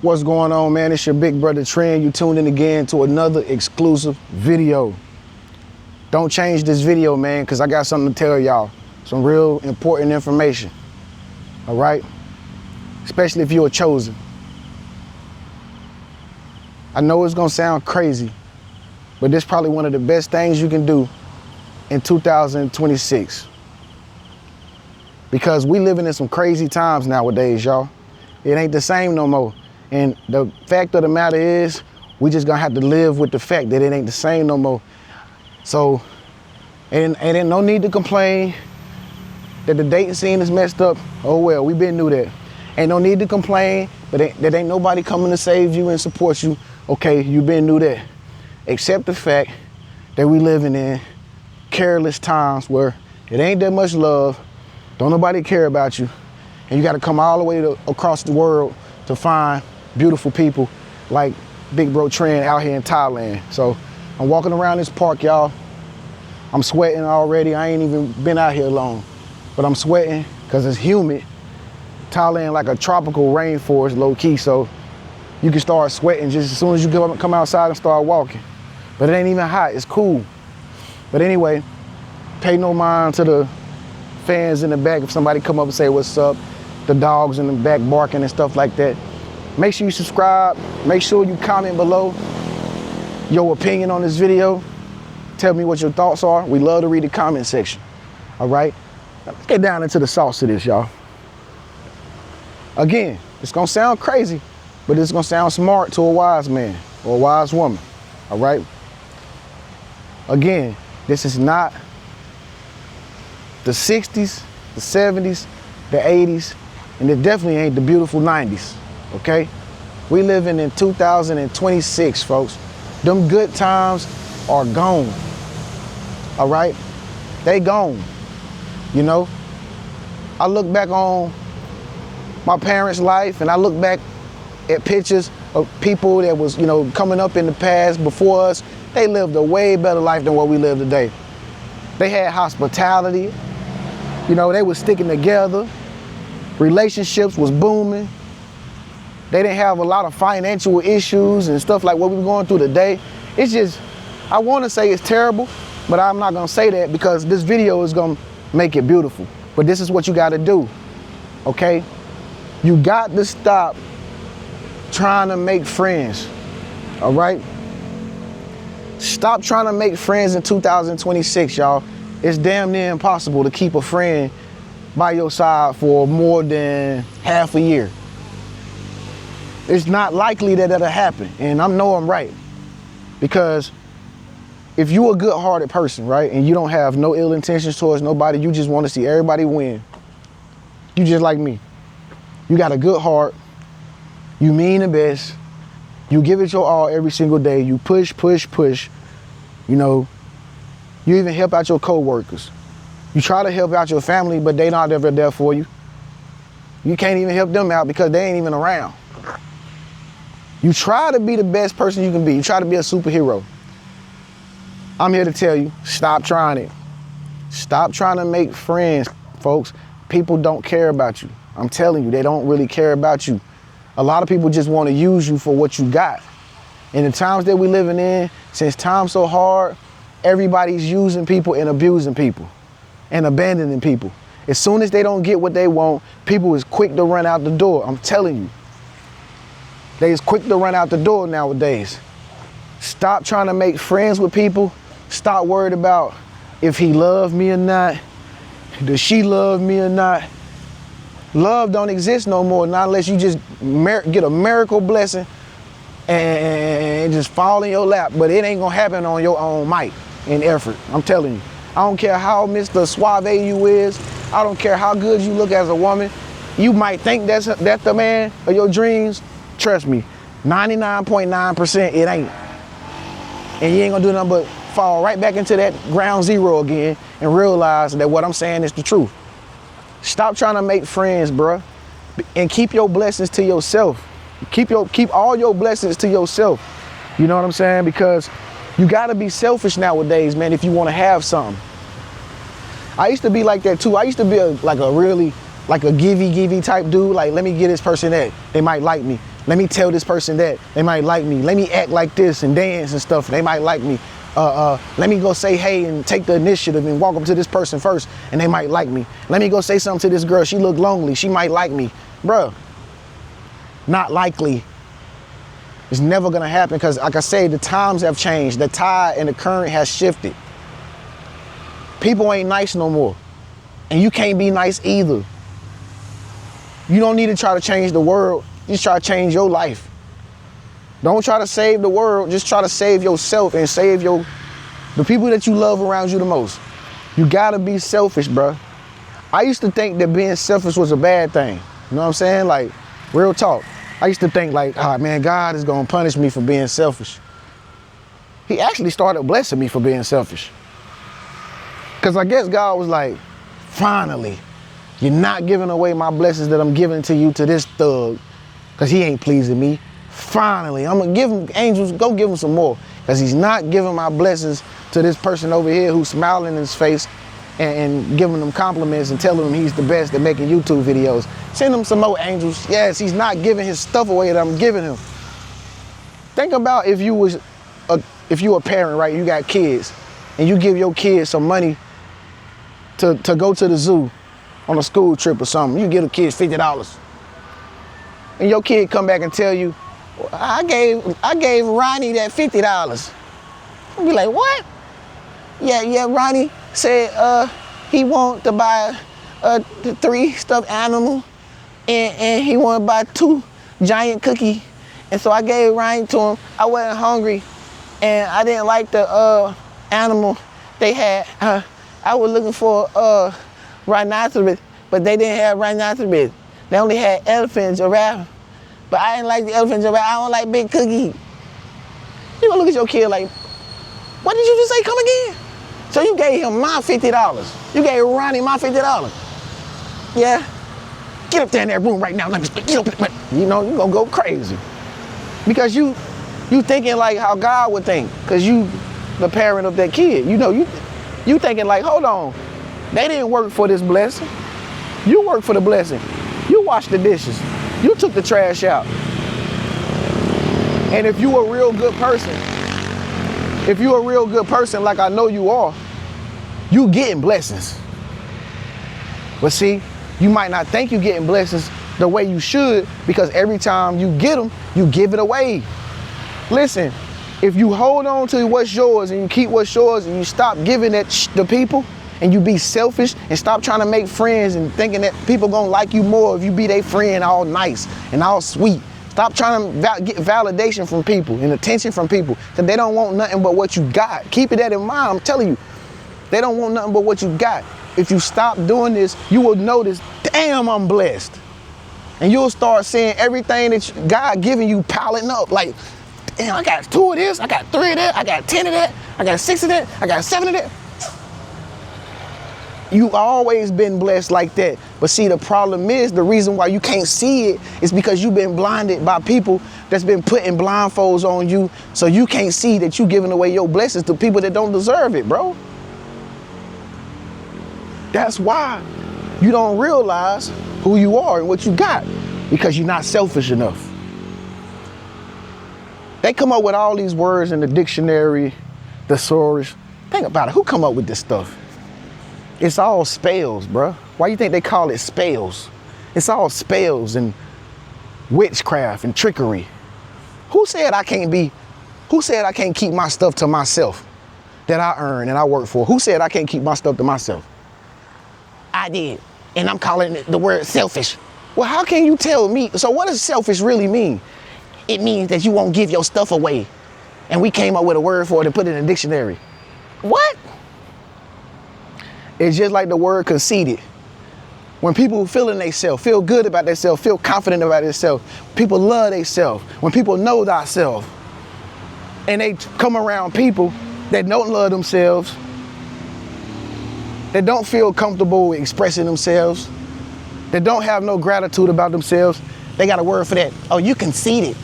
What's going on, man? It's your big brother Tren. You tuned in again to another exclusive video. Don't change this video, man, because I got something to tell y'all. Some real important information. All right? Especially if you're chosen. I know it's going to sound crazy, but this is probably one of the best things you can do in 2026. Because we living in some crazy times nowadays, y'all. It ain't the same no more. And the fact of the matter is, we just gonna have to live with the fact that it ain't the same no more. So, and ain't no need to complain that the dating scene is messed up. Oh well, we been knew that. Ain't no need to complain, but that ain't nobody coming to save you and support you. Okay, you been knew that. Except the fact that we living in careless times where it ain't that much love, don't nobody care about you, and you gotta come all the way across the world to find beautiful people like Big Bro Tren out here in Thailand. So I'm walking around this park, y'all. I'm sweating already. I ain't even been out here long, but I'm sweating because it's humid. Thailand like a tropical rainforest, low key, so you can start sweating just as soon as you come outside and start walking. But it ain't even hot, it's cool. But anyway, pay no mind to the fans in the back if somebody come up and say what's up, the dogs in the back barking and stuff like that. Make sure you subscribe, make sure you comment below your opinion on this video. Tell me what your thoughts are. We love to read the comment section, all right? Let's get down into the sauce of this, y'all. Again, it's gonna sound crazy, but it's gonna sound smart to a wise man or a wise woman, all right? Again, this is not the 60s, the 70s, the 80s, and it definitely ain't the beautiful 90s, okay? We living in 2026, folks. Them good times are gone, all right? They gone, you know? I look back on my parents' life and I look back at pictures of people that was, you know, coming up in the past before us. They lived a way better life than what we live today. They had hospitality, you know, they was sticking together. Relationships was booming. They didn't have a lot of financial issues and stuff like what we're going through today. It's just, I want to say it's terrible, but I'm not going to say that because this video is going to make it beautiful. But this is what you got to do, okay? You got to stop trying to make friends, all right? Stop trying to make friends in 2026, y'all. It's damn near impossible to keep a friend by your side for more than half a year. It's not likely that that'll happen, and I know I'm right. Because if you're a good-hearted person, right, and you don't have no ill intentions towards nobody, you just want to see everybody win. You just like me. You got a good heart. You mean the best. You give it your all every single day. You push, push, push. You know, you even help out your co-workers. You try to help out your family, but they not ever there for you. You can't even help them out because they ain't even around. You try to be the best person you can be. You try to be a superhero. I'm here to tell you, stop trying it. Stop trying to make friends, folks. People don't care about you. I'm telling you, they don't really care about you. A lot of people just want to use you for what you got. In the times that we're living in, since time's so hard, everybody's using people and abusing people and abandoning people. As soon as they don't get what they want, people is quick to run out the door. I'm telling you. They is quick to run out the door nowadays. Stop trying to make friends with people. Stop worried about if he loved me or not. Does she love me or not? Love don't exist no more, not unless you just get a miracle blessing and just fall in your lap. But it ain't gonna happen on your own might and effort. I'm telling you. I don't care how Mr. Suave you is. I don't care how good you look as a woman. You might think that's the man of your dreams. Trust me, 99.9% it ain't. And you ain't gonna do nothing but fall right back into that ground zero again and realize that what I'm saying is the truth. Stop trying to make friends, bruh, and keep your blessings to yourself. Keep all your blessings to yourself. You know what I'm saying? Because you gotta be selfish nowadays, man, if you wanna have something. I used to be like that too. I used to be like a givey type dude. Like, let me get this person that they might like me. Let me tell this person that they might like me. Let me act like this and dance and stuff. They might like me. Let me go say hey and take the initiative and walk up to this person first and they might like me. Let me go say something to this girl. She look lonely. She might like me. Bruh, not likely. It's never gonna happen because, like I say, the times have changed. The tide and the current has shifted. People ain't nice no more. And you can't be nice either. You don't need to try to change the world. Just try to change your life. Don't try to save the world. Just try to save yourself and save the people that you love around you the most. You gotta be selfish, bro. I used to think that being selfish was a bad thing. You know what I'm saying? Like, real talk. I used to think like, oh man, God is gonna punish me for being selfish. He actually started blessing me for being selfish. Cause I guess God was like, finally, you're not giving away my blessings that I'm giving to you to this thug. Cause he ain't pleasing me. Finally, I'm gonna give him, angels, go give him some more. Cause he's not giving my blessings to this person over here who's smiling in his face and giving them compliments and telling him he's the best at making YouTube videos. Send him some more angels. Yes, he's not giving his stuff away that I'm giving him. Think about if you a parent, right? You got kids and you give your kids some money to go to the zoo on a school trip or something. You give the kids $50. And your kid come back and tell you, I gave Ronnie that $50. I'll be like, what? Yeah, Ronnie said he want to buy 3 stuffed animals and he want to buy 2 giant cookies. And so I gave Ronnie to him. I wasn't hungry and I didn't like the animal they had. I was looking for rhinoceros, but they didn't have rhinoceros. They only had elephant, giraffe. But I didn't like the elephant, giraffe. I don't like big cookie. You gonna look at your kid like, what did you just say, come again? So you gave him my $50. You gave Ronnie my $50. Yeah? Get up there in that room right now. Let me speak. Get up. You know, you gonna go crazy. Because you thinking like how God would think. Because you the parent of that kid. You know, you thinking like, hold on. They didn't work for this blessing. You worked for the blessing. You washed the dishes. You took the trash out. And if you a real good person, like I know you are, you getting blessings. But see, you might not think you getting blessings the way you should because every time you get them, you give it away. Listen, if you hold on to what's yours and you keep what's yours and you stop giving that to people and you be selfish and stop trying to make friends and thinking that people gonna like you more if you be their friend all nice and all sweet. Stop trying to get validation from people and attention from people because they don't want nothing but what you got. Keep that in mind. I'm telling you, they don't want nothing but what you got. If you stop doing this, you will notice, damn, I'm blessed. And you'll start seeing everything that God giving you piling up. Like, damn, I got 2 of this, I got 3 of that, I got 10 of that, I got 6 of that, I got 7 of that. You've always been blessed like that. But see, the problem is, the reason why you can't see it is because you've been blinded by people that's been putting blindfolds on you, so you can't see that you giving away your blessings to people that don't deserve it, bro. That's why you don't realize who you are and what you got, because you're not selfish enough. They come up with all these words in the dictionary, thesaurus. Think about it, who come up with this stuff? It's all spells, bro. Why you think they call it spells? It's all spells and witchcraft and trickery. Who said I can't keep my stuff to myself that I earn and I work for? Who said I can't keep my stuff to myself? I did, and I'm calling it the word selfish. Well, how can you tell me? So what does selfish really mean? It means that you won't give your stuff away. And we came up with a word for it and put it in the dictionary. What? It's just like the word conceited. When people feeling themselves, feel good about themselves, feel confident about themselves, people love themselves, when people know thyself, and they come around people that don't love themselves, that don't feel comfortable expressing themselves, that don't have no gratitude about themselves, they got a word for that. Oh, you conceited.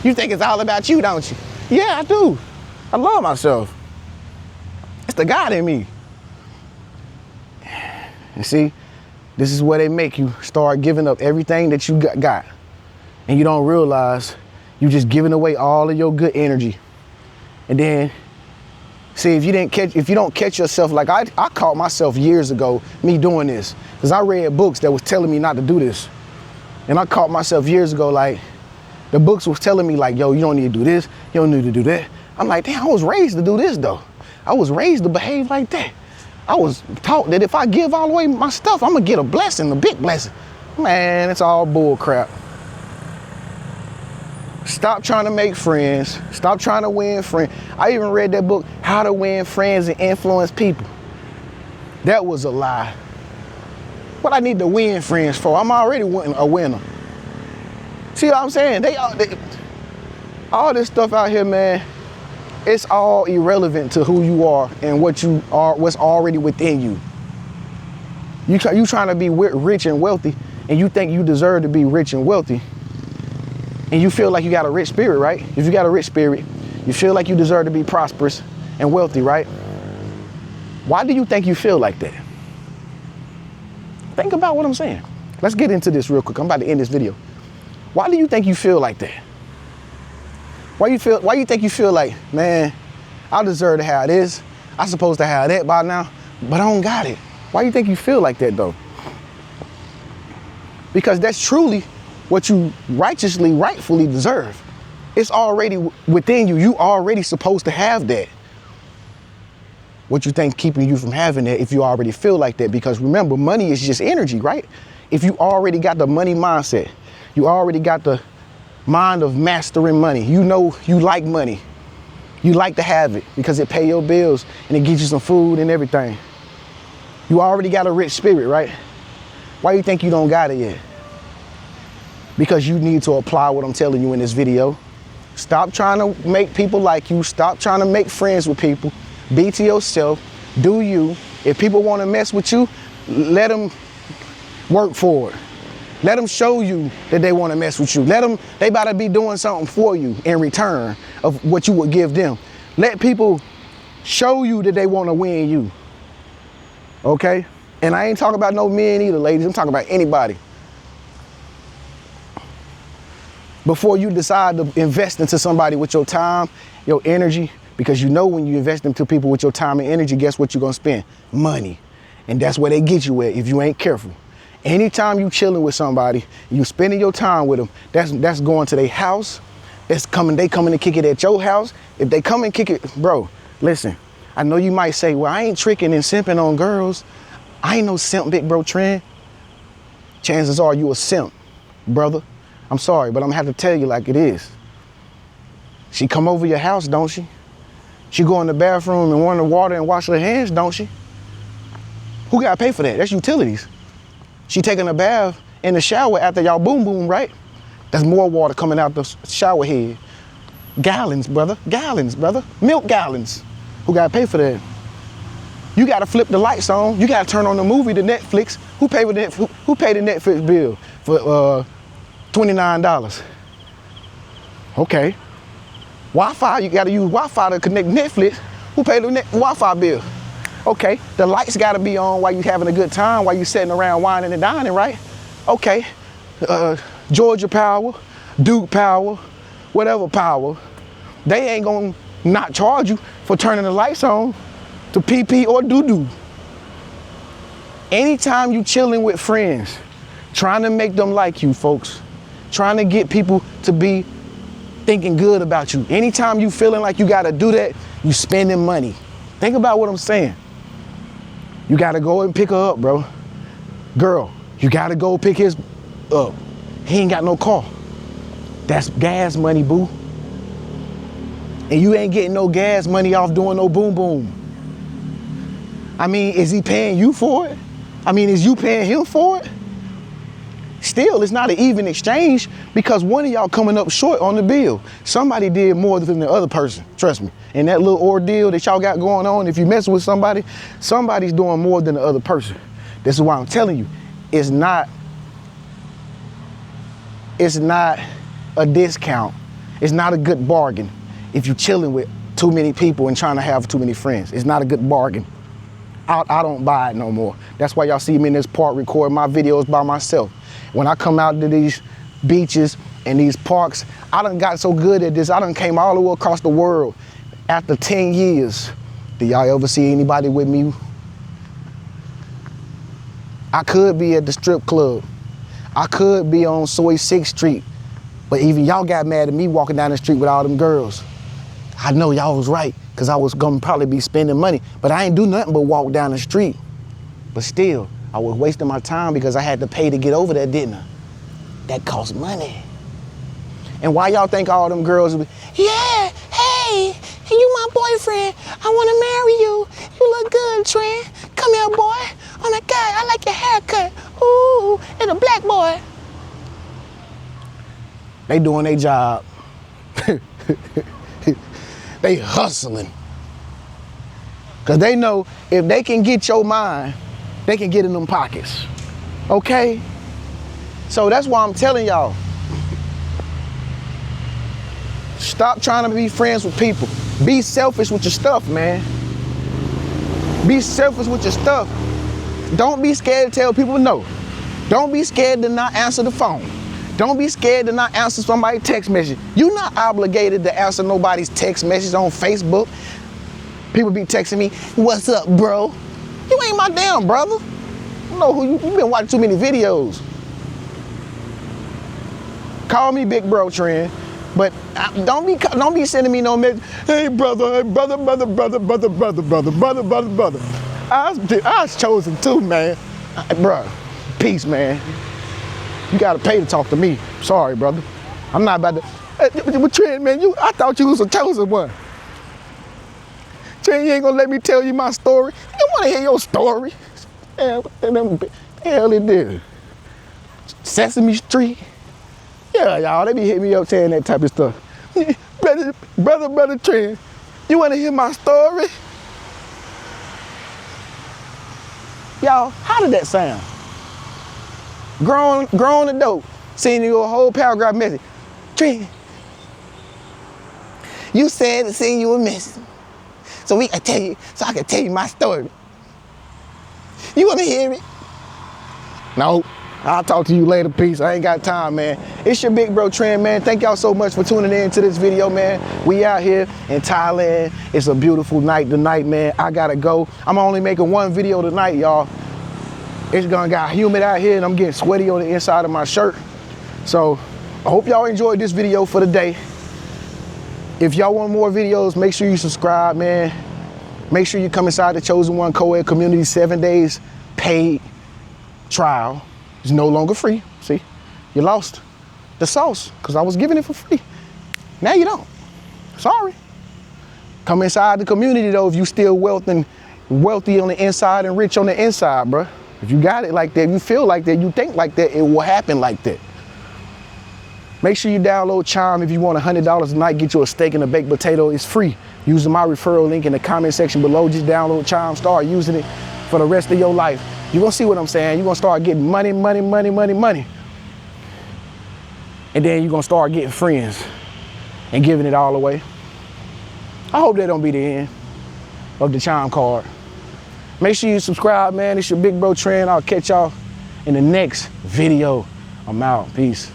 You think it's all about you, don't you? Yeah, I do. I love myself. It's the God in me. You see, This is where they make you start giving up everything that you got. And you don't realize you just giving away all of your good energy. And then, see, if you don't catch yourself, like I caught myself years ago, me doing this. Because I read books that was telling me not to do this. And I caught myself years ago, like, the books was telling me, like, yo, you don't need to do this, you don't need to do that. I'm like, damn, I was raised to do this, though. I was raised to behave like that. I was taught that if I give all away my stuff, I'm going to get a blessing, a big blessing. Man, it's all bull crap. Stop trying to make friends. Stop trying to win friends. I even read that book, How to Win Friends and Influence People. That was a lie. What I need to win friends for? I'm already a winner. See what I'm saying? All this stuff out here, man, it's all irrelevant to who you are and what you are, what's already within you. You trying to be rich and wealthy, and you think you deserve to be rich and wealthy, and you feel like you got a rich spirit, right? If you got a rich spirit, you feel like you deserve to be prosperous and wealthy, right? Why do you think you feel like that? Think about what I'm saying. Let's get into this real quick. I'm about to end this video. Why do you think you feel like that? Why you think you feel like, man, I deserve to have this. I'm supposed to have that by now, but I don't got it. Why do you think you feel like that, though? Because that's truly what you rightfully deserve. It's already within you. You already supposed to have that. What you think keeping you from having that if you already feel like that? Because remember, money is just energy, right? If you already got the money mindset, you already got the mind of mastering money. You know you like money. You like to have it because it pay your bills and it gives you some food and everything. You already got a rich spirit, right? Why do you think you don't got it yet? Because you need to apply what I'm telling you in this video. Stop trying to make people like you. Stop trying to make friends with people. Be to yourself. Do you. If people want to mess with you, let them work for it. Let them show you that they want to mess with you. They about to be doing something for you in return of what you would give them. Let people show you that they want to win you. Okay? And I ain't talking about no men either, ladies. I'm talking about anybody. Before you decide to invest into somebody with your time, your energy, because you know when you invest into people with your time and energy, guess what you're going to spend? Money. And that's where they get you at if you ain't careful. Anytime you chilling with somebody, you spending your time with them, that's going to their house. They coming to kick it at your house. If they come and kick it, bro, listen, I know you might say, well, I ain't tricking and simping on girls. I ain't no simp, big bro Tren. Chances are you a simp, brother. I'm sorry, but I'm gonna have to tell you like it is. She come over your house, don't she? She go in the bathroom and run the water and wash her hands, don't she? Who gotta pay for that? That's utilities. She taking a bath in the shower after y'all boom boom, right? That's more water coming out the shower head. Gallons, brother. Gallons, brother. Milk gallons. Who gotta pay for that? You gotta flip the lights on. You gotta turn on the movie, the Netflix. Who paid the Netflix bill for $29? Okay. Wi-Fi, you gotta use Wi-Fi to connect Netflix. Who paid the Wi-Fi bill? Okay, the lights gotta be on while you having a good time, while you sitting around whining and dining, right? Okay, Georgia Power, Duke Power, whatever power, they ain't gonna not charge you for turning the lights on to pee or doo-doo. Anytime you chilling with friends, trying to make them like you, folks, trying to get people to be thinking good about you. Anytime you feeling like you gotta do that, you spending money. Think about what I'm saying. You gotta go and pick her up, bro. Girl, you gotta go pick his up. He ain't got no car. That's gas money, boo. And you ain't getting no gas money off doing no boom boom. I mean, is he paying you for it? I mean, is you paying him for it? Still, it's not an even exchange because one of y'all coming up short on the bill. Somebody did more than the other person, trust me. And that little ordeal that y'all got going on, if you messing with somebody, somebody's doing more than the other person. This is why I'm telling you, it's not a discount. It's not a good bargain if you're chilling with too many people and trying to have too many friends. It's not a good bargain. I don't buy it no more. That's why y'all see me in this park recording my videos by myself. When I come out to these beaches and these parks, I done got so good at this, I done came all the way across the world after 10 years. Do y'all ever see anybody with me? I could be at the strip club. I could be on Soy 6th Street. But even y'all got mad at me walking down the street with all them girls. I know y'all was right, because I was gonna probably be spending money, but I ain't do nothing but walk down the street. But still, I was wasting my time because I had to pay to get over there, didn't I? That cost money. And why y'all think all them girls would be, yeah, hey, you my boyfriend. I wanna marry you. You look good, Tren. Come here, boy. Oh my God, I like your haircut. Ooh, and a black boy. They doing their job. They hustling. Because they know if they can get your mind, they can get in them pockets. Okay? So that's why I'm telling y'all, stop trying to be friends with people. Be selfish with your stuff, man. Be selfish with your stuff. Don't be scared to tell people no. Don't be scared to not answer the phone. Don't be scared to not answer somebody's text message. You're not obligated to answer nobody's text message on Facebook. People be texting me, what's up, bro? You ain't my damn brother. I know who you been watching too many videos. Call me Big Bro Tren, but don't be sending me no message. Hey brother, brother. I was chosen too, man. Bruh, peace, man. You gotta pay to talk to me. Sorry, brother. I'm not about to. Tren, man, I thought you was a chosen one. Tren, you ain't gonna let me tell you my story. You wanna hear your story? Hell it did. Sesame Street. Yeah, y'all, they be hitting me up saying that type of stuff. brother Tren, you wanna hear my story? Y'all, how did that sound? Grown adult, sending you a whole paragraph message. Tren, you said to send you a message, so I can tell you my story. You wanna hear it? No, I'll talk to you later, peace. I ain't got time, man. It's your Big Bro Tren, man. Thank y'all so much for tuning in to this video, man. We out here in Thailand. It's a beautiful night tonight, man. I gotta go. I'm only making one video tonight, y'all. It's gonna get humid out here and I'm getting sweaty on the inside of my shirt. So I hope y'all enjoyed this video for the day. If y'all want more videos, make sure you subscribe, man. Make sure you come inside the Chosen One COED Community 7 days paid trial. It's no longer free. See, you lost the sauce because I was giving it for free. Now you don't. Sorry. Come inside the community though if you still wealthy on the inside and rich on the inside, bruh. If you got it like that, you feel like that, you think like that, it will happen like that. Make sure you download Chime if you want $100 a night, get you a steak and a baked potato. It's free. Using my referral link in the comment section below, just download Chime, start using it for the rest of your life. You're gonna see what I'm saying. You're gonna start getting money. And then you're gonna start getting friends and giving it all away. I hope that don't be the end of the Chime card. Make sure you subscribe, man. It's your Big Bro Tren. I'll catch y'all in the next video. I'm out. Peace.